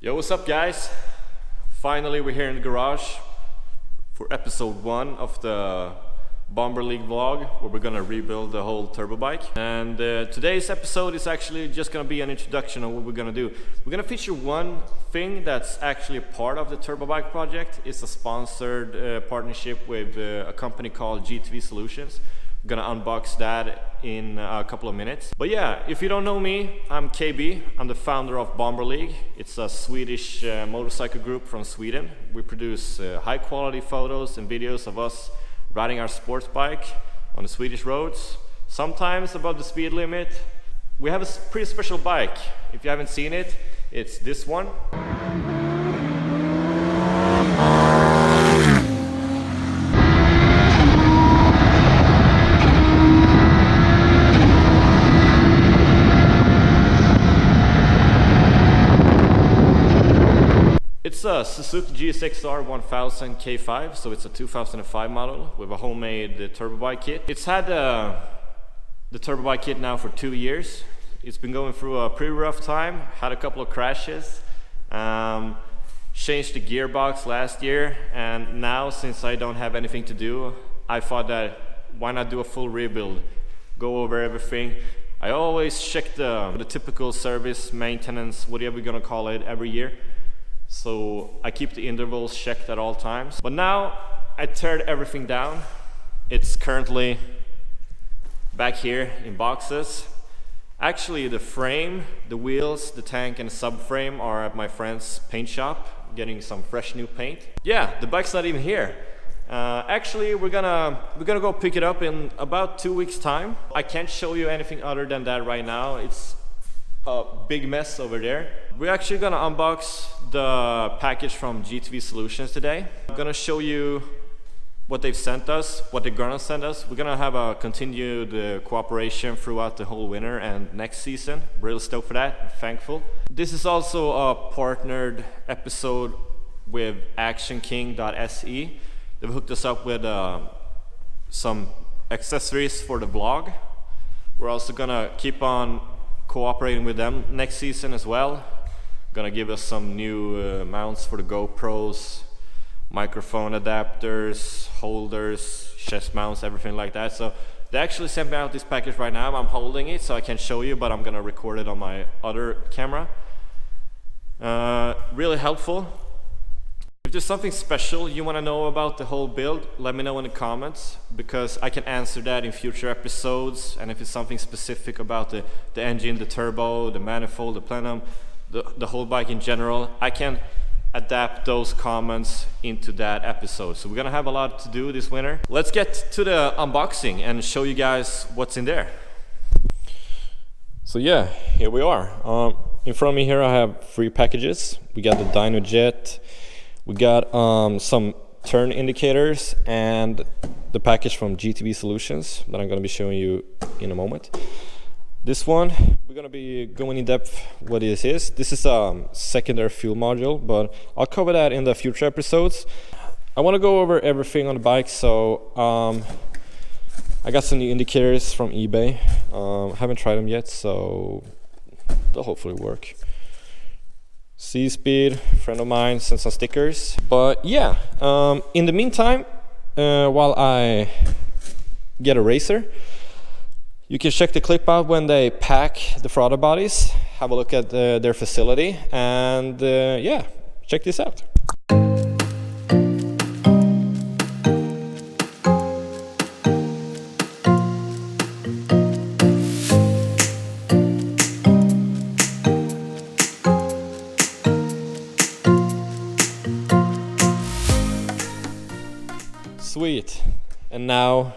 Yo, what's up guys? Finally we're here in the garage for episode 1 of the Bomber League vlog, where we're gonna rebuild the whole turbo bike. And today's episode is actually just gonna be an introduction of what we're gonna do. We're gonna feature one thing that's actually a part of the turbo bike project. It's a sponsored partnership with a company called GTV Solutions. We're gonna unbox that in a couple of minutes. But yeah, if you don't know me, I'm KB. I'm the founder of Bomber League. It's a Swedish motorcycle group from Sweden. We produce high quality photos and videos of us riding our sports bike on the Swedish roads, sometimes above the speed limit. We have a pretty special bike. If you haven't seen it, it's this one. It's a Suzuki GSX-R 1000 K5, so it's a 2005 model with a homemade turbo bike kit. It's had the turbo bike kit now for 2 years. It's been going through a pretty rough time, had a couple of crashes, changed the gearbox last year, and now since I don't have anything to do, I thought that why not do a full rebuild, go over everything. I always check the typical service, maintenance, whatever you're gonna call it, every year. So I keep the intervals checked at all times. But now I teared everything down. It's currently back here in boxes. Actually the frame, the wheels, the tank and the subframe are at my friend's paint shop, getting some fresh new paint. Yeah, the bike's not even here. Actually we're gonna go pick it up in about 2 weeks time. I can't show you anything other than that right now. It's a big mess over there. We're actually gonna unbox the package from GTV Solutions today. I'm gonna show you what they've sent us, what they're gonna send us. We're gonna have a continued cooperation throughout the whole winter and next season. Really stoked for that, I'm thankful. This is also a partnered episode with actionking.se. They've hooked us up with some accessories for the vlog. We're also gonna keep on cooperating with them next season as well. Gonna give us some new mounts for the GoPros, microphone adapters, holders, chest mounts, everything like that. So they actually sent me out this package right now. I'm holding it so I can show you, but I'm gonna record it on my other camera. Really helpful. If there's something special you want to know about the whole build, let me know in the comments, because I can answer that in future episodes. And if it's something specific about the engine, the turbo, the manifold, the plenum, the whole bike in general, I can adapt those comments into that episode. So we're gonna have a lot to do this winter. Let's get to the unboxing and show you guys what's in there. So yeah, here we are. In front of me here I have 3 packages. We got the dyno jet, we got some turn indicators, and the package from GTV Solutions that I'm going to be showing you in a moment. This one, we're going to be going in depth what this is. This is a secondary fuel module, but I'll cover that in the future episodes. I want to go over everything on the bike, so I got some new indicators from eBay. Haven't tried them yet, so they'll hopefully work. C-Speed, friend of mine, sent some stickers. But yeah, in the meantime, while I get a racer, you can check the clip out when they pack the throttle bodies, have a look at their facility, and yeah, check this out. Sweet. And now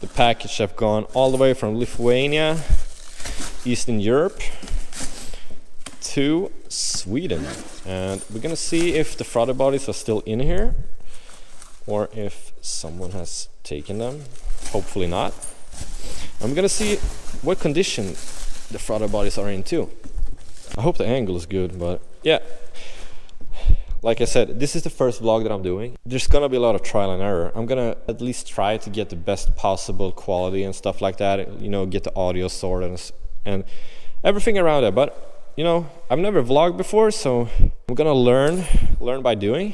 the package have gone all the way from Lithuania, Eastern Europe, to Sweden. And we're gonna see if the throttle bodies are still in here or if someone has taken them. Hopefully not. I'm gonna see what condition the throttle bodies are in too. I hope the angle is good, but yeah. Like I said, this is the first vlog that I'm doing. There's gonna be a lot of trial and error. I'm gonna at least try to get the best possible quality and stuff like that, you know, get the audio sorted and everything around it. But you know, I've never vlogged before, so I'm gonna learn by doing.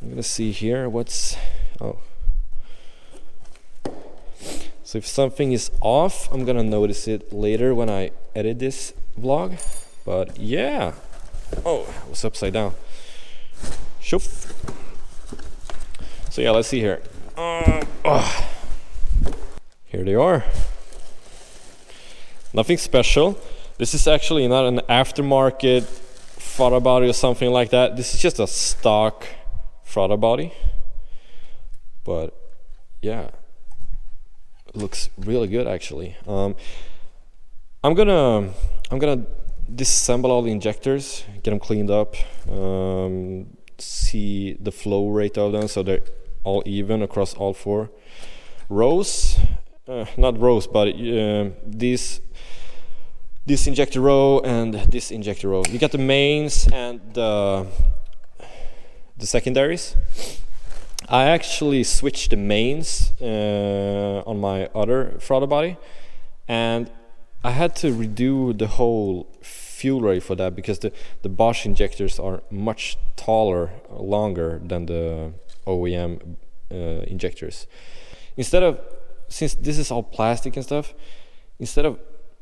I'm gonna see here what's, oh. So if something is off, I'm gonna notice it later when I edit this vlog. But yeah, oh, it was upside down. Shoof. So yeah, let's see here. Here they are. Nothing special. This is actually not an aftermarket throttle body or something like that. This is just a stock throttle body. But yeah, it looks really good actually. I'm gonna disassemble all the injectors, get them cleaned up, see the flow rate of them so they're all even across all 4 rows. Not rows, but this injector row and this injector row. You got the mains and the secondaries. I actually switched the mains on my other throttle body, and I had to redo the whole fuel rate for that because the Bosch injectors are much taller, longer than the OEM injectors. Since this is all plastic and stuff, instead of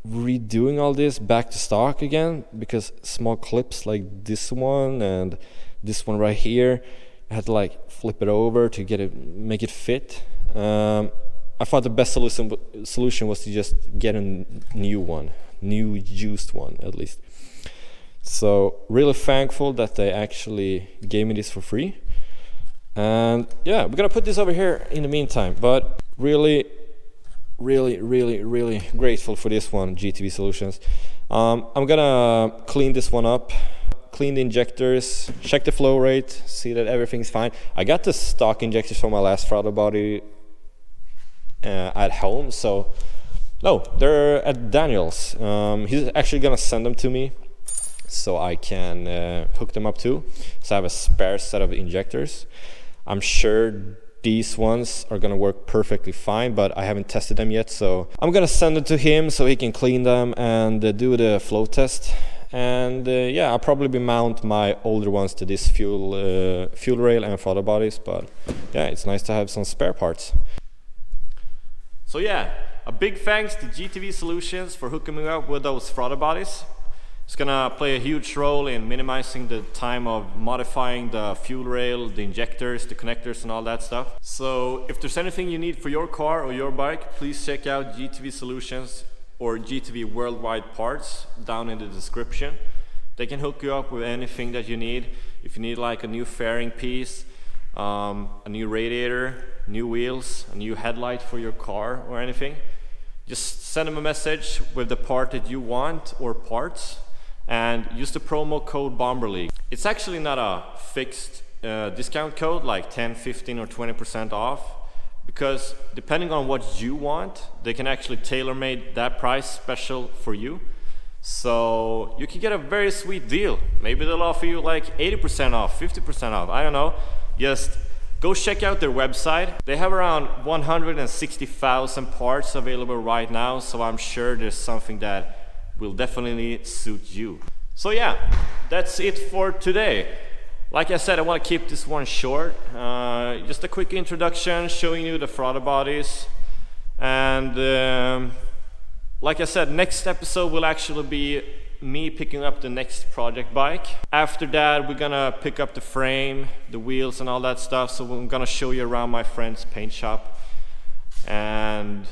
redoing all this back to stock again, because small clips like this one and this one right here, I had to like flip it over to make it fit. I thought the best solution was to just get a new used one at least. So really thankful that they actually gave me this for free. And yeah, we're gonna put this over here in the meantime, but really grateful for this one, GTV Solutions. I'm gonna clean this one up, clean the injectors, check the flow rate, see that everything's fine. I got the stock injectors from my last throttle body at home, so no, they're at Daniel's. He's actually gonna send them to me so I can hook them up too, so I have a spare set of injectors. I'm sure these ones are gonna work perfectly fine, but I haven't tested them yet, so I'm gonna send them to him so he can clean them and do the flow test. And yeah, I'll probably mount my older ones to this fuel rail and throttle bodies, but yeah, it's nice to have some spare parts. So yeah, a big thanks to GTV Solutions for hooking me up with those throttle bodies. It's gonna play a huge role in minimizing the time of modifying the fuel rail, the injectors, the connectors and all that stuff. So if there's anything you need for your car or your bike, please check out GTV Solutions or GTV Worldwide Parts down in the description. They can hook you up with anything that you need. If you need like a new fairing piece, a new radiator, new wheels, a new headlight for your car or anything, just send them a message with the part that you want or parts, and use the promo code BomberLeague. It's actually not a fixed discount code like 10, 15 or 20% off, because depending on what you want, they can actually tailor-made that price special for you. So you can get a very sweet deal. Maybe they'll offer you like 80% off, 50% off, I don't know. Just go check out their website. They have around 160,000 parts available right now, so I'm sure there's something that will definitely suit you. So yeah, that's it for today. Like I said, I want to keep this one short. Just a quick introduction showing you the throttle bodies. And like I said, next episode will actually be me picking up the next project bike. After that, we're gonna pick up the frame, the wheels and all that stuff. So I'm gonna show you around my friend's paint shop. And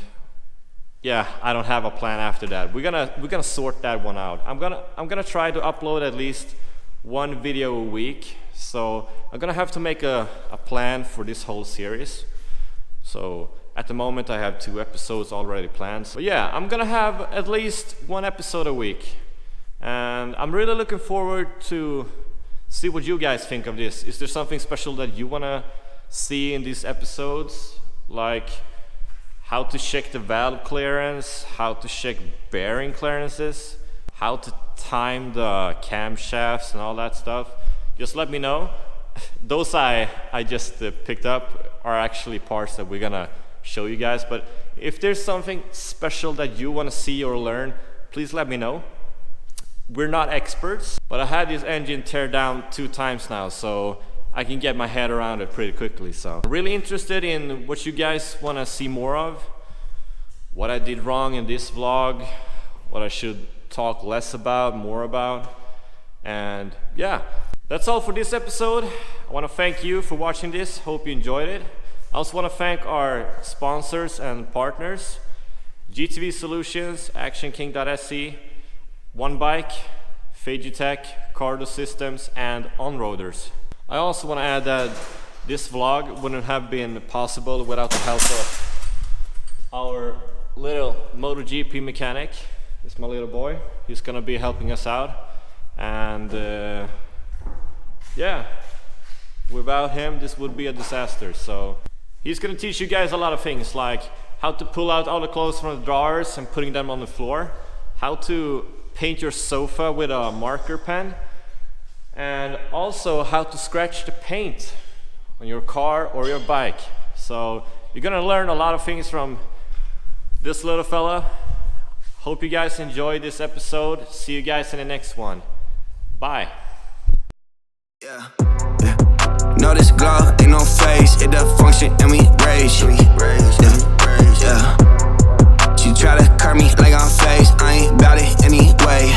yeah, I don't have a plan after that. We're gonna sort that one out. I'm gonna try to upload at least one video a week. So I'm gonna have to make a plan for this whole series. So at the moment I have 2 episodes already planned. But yeah, I'm gonna have at least 1 episode a week. And I'm really looking forward to see what you guys think of this. Is there something special that you wanna see in these episodes? Like how to check the valve clearance, how to check bearing clearances, how to time the camshafts and all that stuff. Just let me know. Those I just picked up are actually parts that we're gonna show you guys. But if there's something special that you want to see or learn, please let me know. we're not experts, but I had this engine tear down 2 times now, so I can get my head around it pretty quickly. So really interested in what you guys want to see more of, what I did wrong in this vlog, what I should talk less about, more about. And yeah, that's all for this episode. I want to thank you for watching this. Hope you enjoyed it. I also want to thank our sponsors and partners: GTV Solutions, ActionKing.se, One Bike, Fagitech, Cardo Systems, and On-Roaders. I also want to add that this vlog wouldn't have been possible without the help of our little MotoGP mechanic. It's my little boy. He's gonna be helping us out. And yeah, without him this would be a disaster. So he's gonna teach you guys a lot of things, like how to pull out all the clothes from the drawers and putting them on the floor, how to paint your sofa with a marker pen, and also how to scratch the paint on your car or your bike. So you're gonna learn a lot of things from this little fella. Hope you guys enjoyed this episode. See you guys in the next one. Bye. Yeah. No, this glow ain't no face. It the function and we raise. Yeah. She try to curb me like I'm face. I ain't bout it anyway.